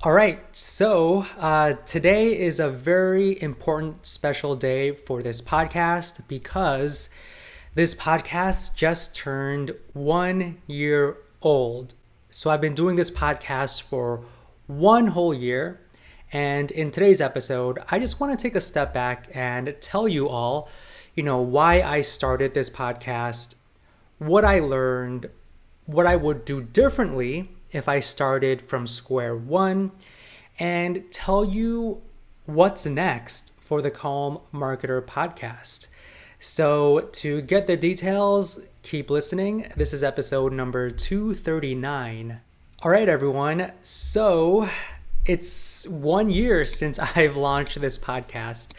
All right, so today is a very important, special day for this podcast because this podcast just turned 1 year old. So I've been doing this podcast for one whole year. And in today's episode, I just want to take a step back and tell you all, why I started this podcast, what I learned, what I would do differently if I started from square one, and tell you what's next for the Calm Marketer podcast. So, to get the details, keep listening. This is episode number 239. All right, everyone. So, it's 1 year since I've launched this podcast.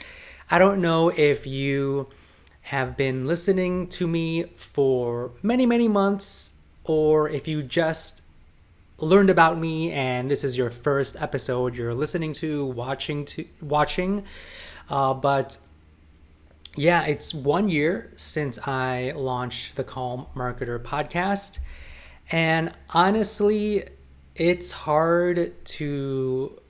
I don't know if you have been listening to me for many, many months, or if you just learned about me and this is your first episode you're listening to, watching. But yeah, it's 1 year since I launched the Calm Marketer podcast. And honestly, it's hard to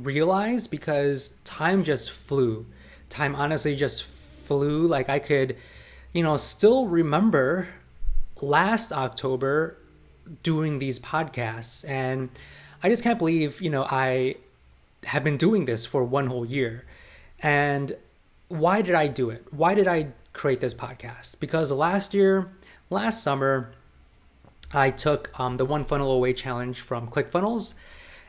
realize because time just flew. Time honestly just flew. Like I could, still remember last October doing these podcasts, and I just can't believe, I have been doing this for one whole year. And why did I do it? Why did I create this podcast? Because last summer, I took the One Funnel Away challenge from Clickfunnels,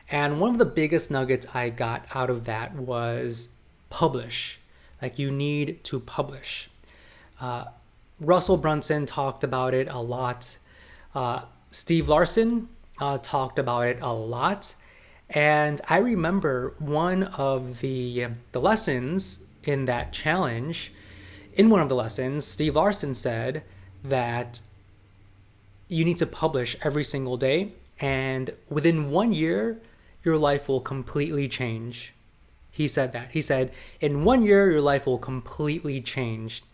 and one of the biggest nuggets I got out of that was publish. Like, you need to publish. Russell Brunson talked about it a lot. Steve Larson talked about it a lot. And I remember one of the lessons in that challenge. In one of the lessons, Steve Larson said that you need to publish every single day. And within 1 year, your life will completely change. He said that. He said, in 1 year, your life will completely change.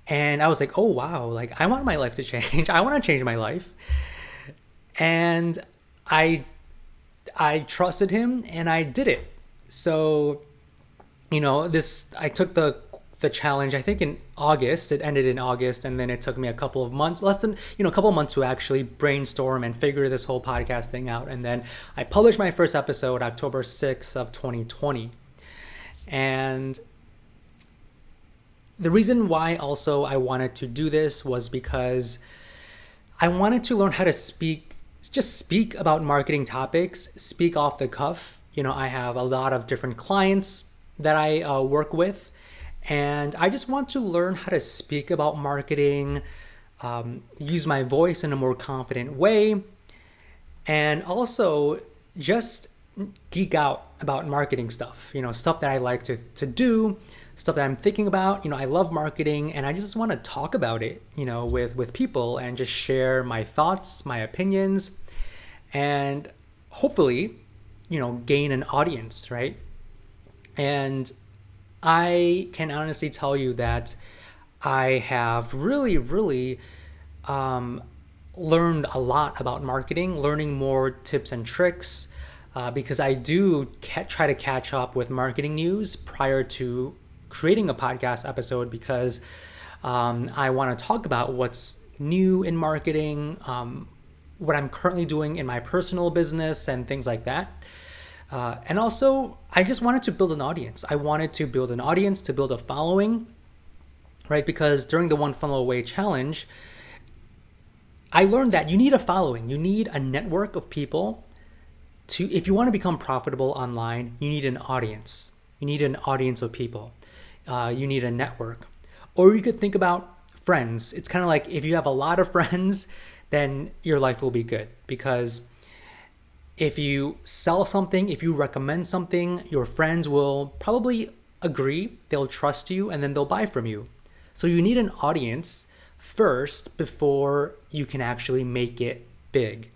And I was like, oh, wow, like I want my life to change. I want to change my life. And I trusted him and I did it. So, I took the challenge, I think in August. It ended in August, and then it took me a couple of months, a couple of months to actually brainstorm and figure this whole podcast thing out. And then I published my first episode October 6th of 2020. And the reason why also I wanted to do this was because I wanted to learn how to speak about marketing topics, speak off the cuff. I have a lot of different clients that I work with, and I just want to learn how to speak about marketing, use my voice in a more confident way, and also just geek out about marketing stuff, stuff that I like to do, stuff that I'm thinking about. I love marketing, and I just want to talk about it, with people and just share my thoughts, my opinions, and hopefully, gain an audience, right? And I can honestly tell you that I have really, really learned a lot about marketing, learning more tips and tricks, because I do try to catch up with marketing news prior to creating a podcast episode, because I want to talk about what's new in marketing, what I'm currently doing in my personal business and things like that. And also, I just wanted to build an audience. I wanted to build an audience, to build a following, right? Because during the One Funnel Away challenge, I learned that you need a following. You need a network of people if you want to become profitable online, you need an audience. You need an audience of people. You need a network. Or you could think about friends. It's kind of like if you have a lot of friends, then your life will be good. Because if you sell something, if you recommend something, your friends will probably agree, they'll trust you, and then they'll buy from you. So you need an audience first before you can actually make it big.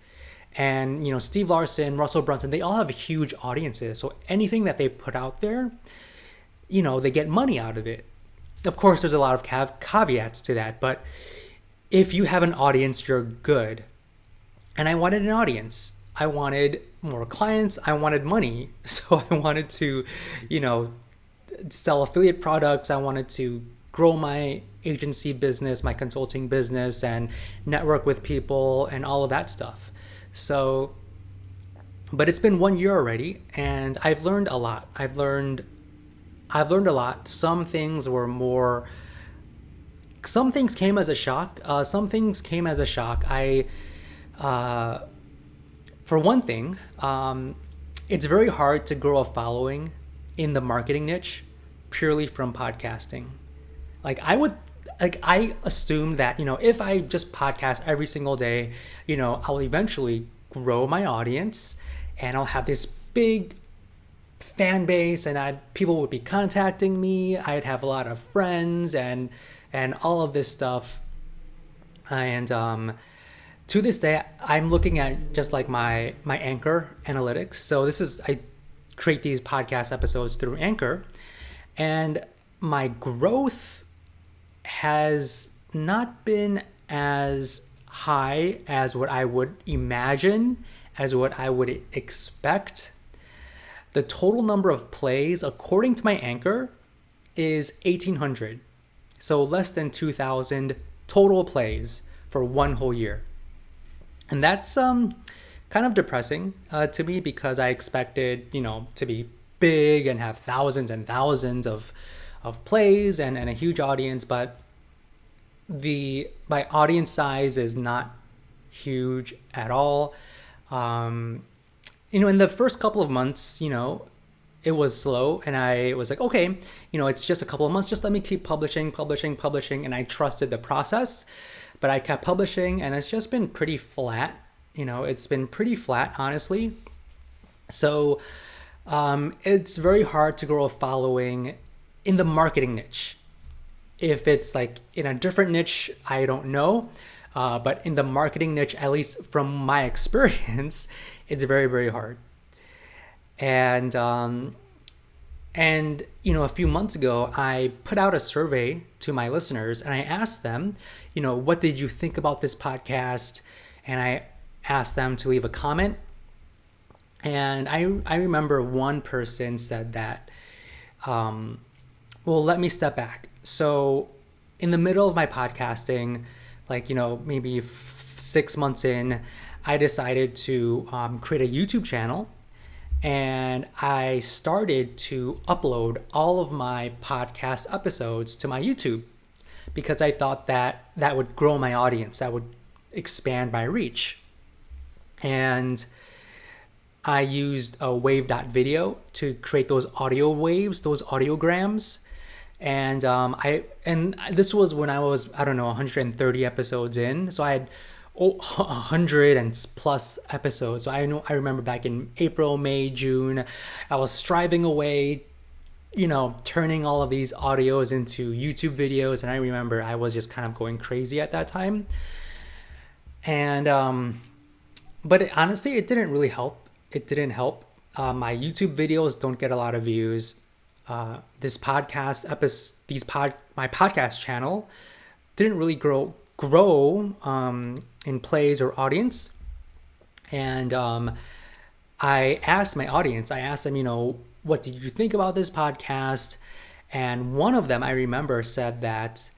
And, Steve Larson, Russell Brunson, they all have huge audiences. So anything that they put out there, they get money out of it. Of course, there's a lot of caveats to that, but if you have an audience, you're good. And I wanted an audience. I wanted more clients. I wanted money. So I wanted to, you know, sell affiliate products. I wanted to grow my agency business, my consulting business, and network with people and all of that stuff. So, but it's been 1 year already, and I've learned a lot. I've learned a lot. Some things came as a shock. For one thing, it's very hard to grow a following in the marketing niche purely from podcasting. I assumed that, if I just podcast every single day, I'll eventually grow my audience and I'll have this big fan base, and people would be contacting me. I'd have a lot of friends and all of this stuff. And to this day, I'm looking at just like my Anchor analytics. So I create these podcast episodes through Anchor, and my growth has not been as high as what I would imagine, as what I would expect. The total number of plays, according to my Anchor, is 1,800. So less than 2,000 total plays for one whole year. And that's kind of depressing to me, because I expected, to be big and have thousands and thousands of plays and a huge audience, but my audience size is not huge at all. In the first couple of months, it was slow, and I was like, okay, it's just a couple of months, just let me keep publishing, and I trusted the process. But I kept publishing, and it's just been pretty flat. It's been pretty flat, honestly. So it's very hard to grow a following in the marketing niche. If it's like in a different niche, I don't know. But in the marketing niche, at least from my experience, it's very, very hard. And a few months ago, I put out a survey to my listeners, and I asked them, what did you think about this podcast? And I asked them to leave a comment. And I remember one person said that, well, let me step back. So in the middle of my podcasting, maybe 6 months in, I decided to create a YouTube channel. And I started to upload all of my podcast episodes to my YouTube, because I thought that would grow my audience, that would expand my reach. And I used a wave.video to create those audio waves, those audiograms. And this was when I was, 130 episodes in. So I had 100 and plus episodes. So I remember back in April, May, June, I was striving away, turning all of these audios into YouTube videos. And I remember I was just kind of going crazy at that time. And, but honestly, it didn't really help. It didn't help. My YouTube videos don't get a lot of views. My podcast channel didn't really grow in plays or audience. And I asked my audience, them, what did you think about this podcast? And one of them, I remember, said that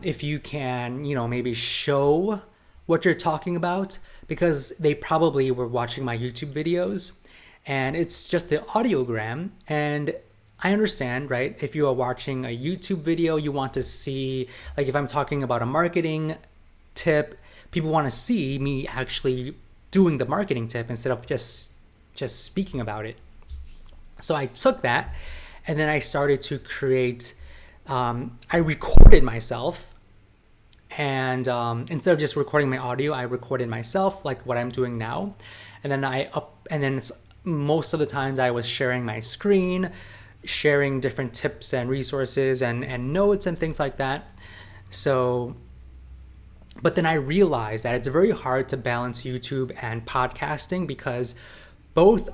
if you can, maybe show what you're talking about, because they probably were watching my YouTube videos and it's just the audiogram. And I understand, right? If you are watching a YouTube video, you want to see, like if I'm talking about a marketing tip, people want to see me actually doing the marketing tip instead of just speaking about it. So I took that, and then I started to create, I recorded myself, and instead of just recording my audio, I recorded myself like what I'm doing now. And then most of the times I was sharing my screen, sharing different tips and resources and notes and things like that. So, but then I realized that it's very hard to balance YouTube and podcasting, because both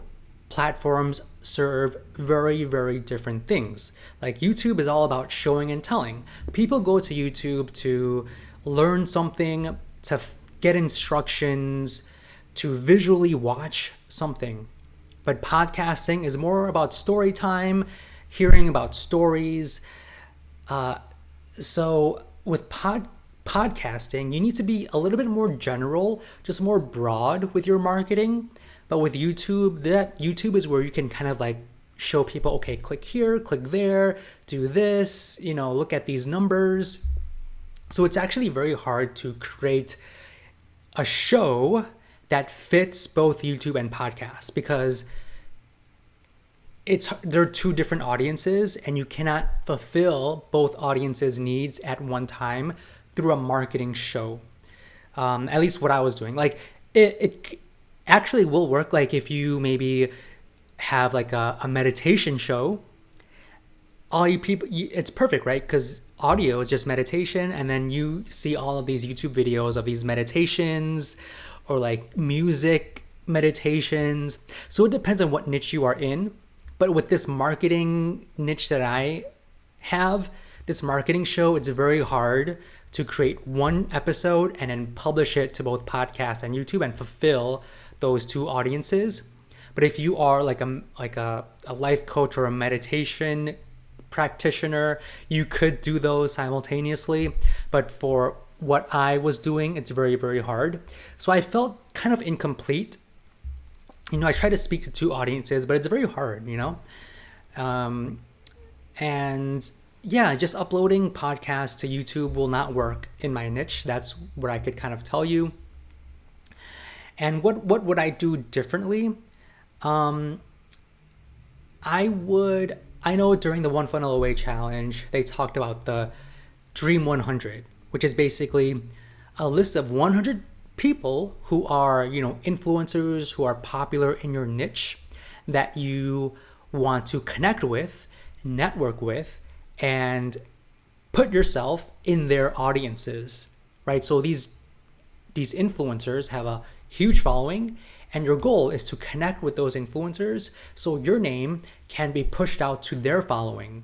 platforms serve very, very different things. Like YouTube is all about showing and telling. People go to YouTube to learn something, to get instructions, to visually watch something. But podcasting is more about story time, hearing about stories. So with podcasting, you need to be a little bit more general, just more broad with your marketing. But with YouTube, that YouTube is where you can kind of like show people, okay, click here, click there, do this, look at these numbers. So it's actually very hard to create a show that fits both YouTube and podcasts because they're two different audiences and you cannot fulfill both audiences' needs at one time through a marketing show. At least what I was doing. Like it actually will work. Like if you maybe have like a meditation show, all you people, it's perfect, right? Because audio is just meditation, and then you see all of these YouTube videos of these meditations or like music meditations. So it depends on what niche you are in. But with this marketing niche that I have, this marketing show, it's very hard to create one episode and then publish it to both podcasts and YouTube and fulfill those two audiences. But if you are like a life coach or a meditation practitioner, you could do those simultaneously. But for what I was doing, it's very, very hard. So I felt kind of incomplete. I try to speak to two audiences, but it's very hard, and yeah, just uploading podcasts to YouTube will not work in my niche. That's what I could kind of tell you. And what would I do differently? I know during the One Funnel Away challenge, they talked about the Dream 100, which is basically a list of 100 people who are, influencers who are popular in your niche that you want to connect with, network with, and put yourself in their audiences, right? So these influencers have a huge following, and your goal is to connect with those influencers so your name can be pushed out to their following.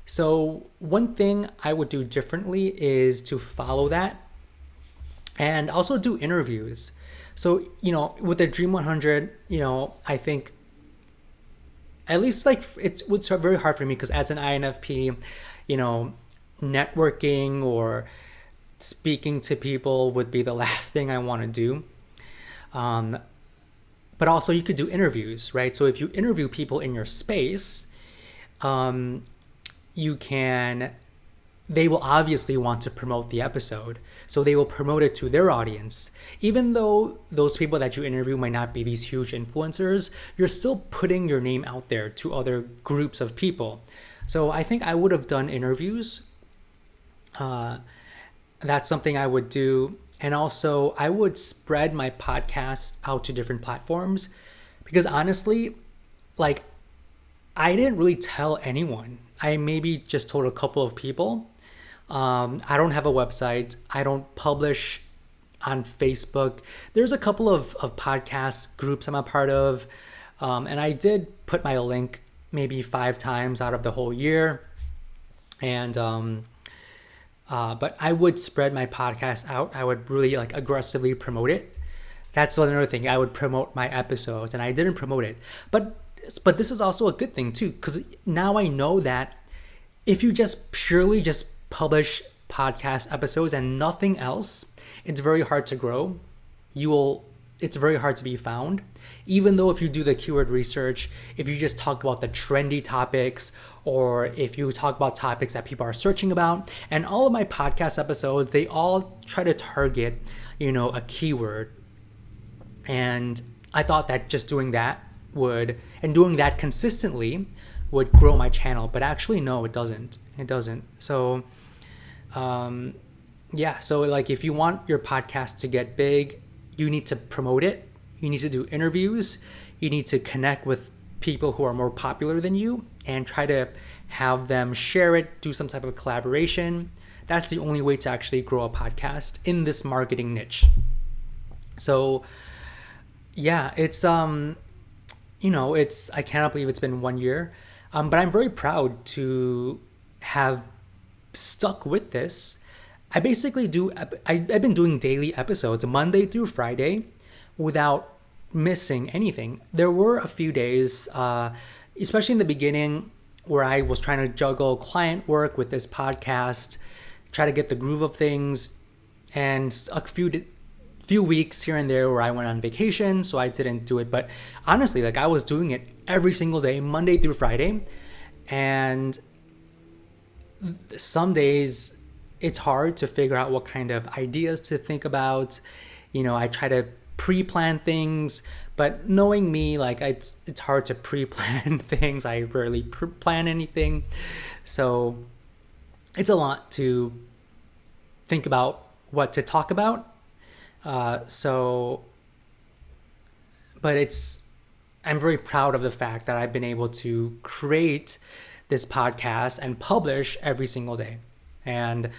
So one thing I would do differently is to follow that and also do interviews. So, with the Dream 100, I think at least like it's very hard for me because as an INFP, networking or speaking to people would be the last thing I want to do. But also you could do interviews, right? So if you interview people in your space, they will obviously want to promote the episode. So they will promote it to their audience. Even though those people that you interview might not be these huge influencers, you're still putting your name out there to other groups of people. So I think I would have done interviews. That's something I would do. And also I would spread my podcast out to different platforms because honestly, like I didn't really tell anyone. I maybe just told a couple of people. I don't have a website. I don't publish on Facebook. There's a couple of podcast groups I'm a part of. And I did put my link maybe 5 times out of the whole year. And, but I would spread my podcast out. I would really like aggressively promote it. That's another thing. I would promote my episodes and I didn't promote it. But this is also a good thing too, because now I know that if you just purely just publish podcast episodes and nothing else, it's very hard to grow. It's very hard to be found. Even though if you do the keyword research, if you just talk about the trendy topics, or if you talk about topics that people are searching about, and all of my podcast episodes, they all try to target, a keyword. And I thought that just doing that doing that consistently would grow my channel, but actually no, it doesn't. So so like if you want your podcast to get big, you need to promote it. You need to do interviews. You need to connect with people who are more popular than you and try to have them share it, do some type of collaboration. That's the only way to actually grow a podcast in this marketing niche. So yeah, it's I cannot believe it's been 1 year, but I'm very proud to have stuck with this. I basically I've been doing daily episodes Monday through Friday without missing anything. There were a few days, especially in the beginning, where I was trying to juggle client work with this podcast, try to get the groove of things, and a few weeks here and there where I went on vacation, so I didn't do it. But honestly, like I was doing it every single day, Monday through Friday, and some days it's hard to figure out what kind of ideas to think about. I try to pre-plan things, but knowing me, like it's hard to pre-plan things. I rarely plan anything, so it's a lot to think about what to talk about. But I'm very proud of the fact that I've been able to create this podcast and publish every single day. And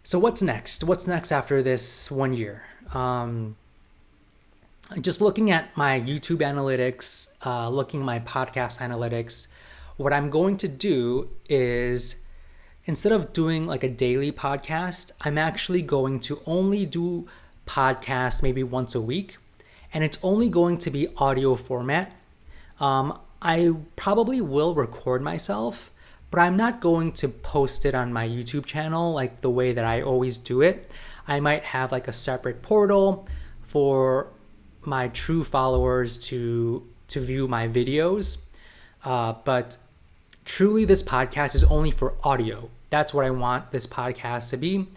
so what's next? What's next after this 1 year? Just looking at my YouTube analytics, looking at my podcast analytics, what I'm going to do is, instead of doing like a daily podcast, I'm actually going to only do podcasts maybe once a week, and it's only going to be audio format. I probably will record myself, but I'm not going to post it on my YouTube channel like the way that I always do it. I might have like a separate portal for my true followers to view my videos. But truly, this podcast is only for audio. That's what I want this podcast to be.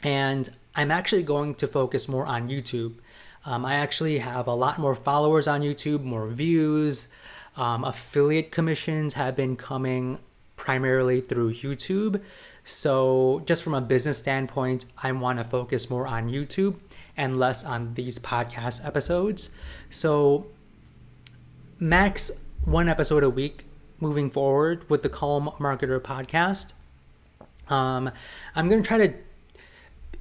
And I'm actually going to focus more on YouTube. I actually have a lot more followers on YouTube, more views. Affiliate commissions have been coming primarily through YouTube. So just from a business standpoint, I want to focus more on YouTube and less on these podcast episodes. So max 1 episode a week moving forward with the Calm Marketer podcast. I'm going to try to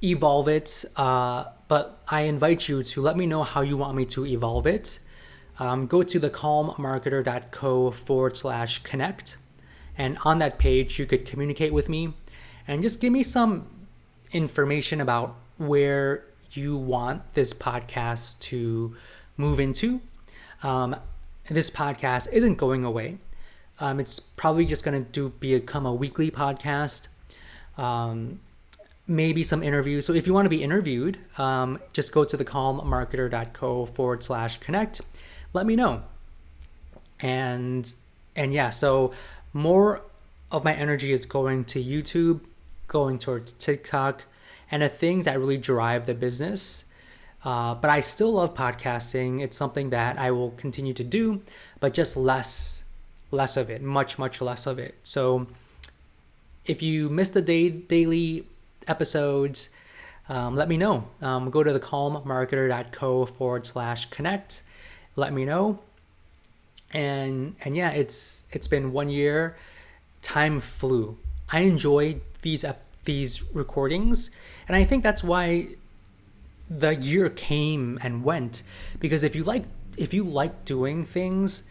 evolve it, but I invite you to let me know how you want me to evolve it. Go to thecalmmarketer.co/connect. And on that page, you could communicate with me and just give me some information about where you want this podcast to move into. This podcast isn't going away. It's probably just going to become a weekly podcast. Maybe some interviews. So if you want to be interviewed, just go to thecalmmarketer.co/connect. Let me know. And yeah, so more of my energy is going to YouTube, going towards TikTok, and the things that really drive the business. But I still love podcasting. It's something that I will continue to do, but just less of it, much less of it. So if you missed the daily episodes, let me know. Go to thecalmmarketer.co/connect. Let me know. And yeah, it's been 1 year. Time flew. I enjoyed these recordings, and I think that's why the year came and went. Because if you like doing things,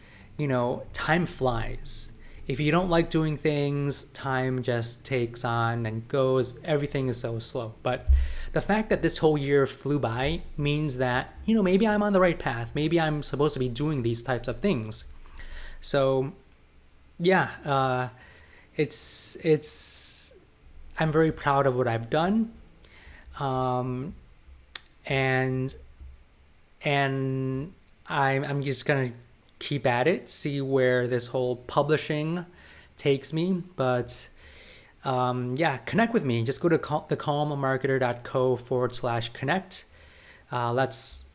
time flies. If you don't like doing things, time just takes on and goes. Everything is so slow. But the fact that this whole year flew by means that, maybe I'm on the right path. Maybe I'm supposed to be doing these types of things. So, yeah, I'm very proud of what I've done. And I'm just going to keep at it, see where this whole publishing takes me. But yeah, connect with me. Just go to thecalmmarketer.co/connect. Let's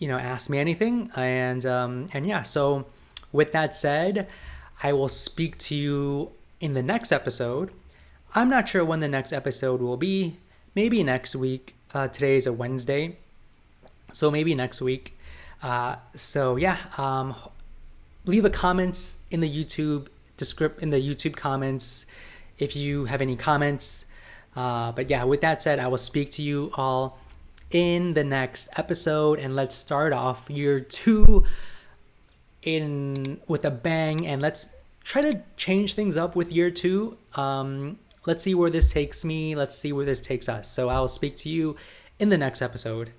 ask me anything. And yeah, so with that said, I will speak to you in the next episode. I'm not sure when the next episode will be. Maybe next week. Today is a Wednesday, so maybe next week. So yeah, leave a comments in the YouTube comments if you have any comments. But yeah, with that said, I will speak to you all in the next episode, and let's start off year 2 with a bang, and let's try to change things up with year 2. Let's see where this takes me. Let's see where this takes us. So I'll speak to you in the next episode.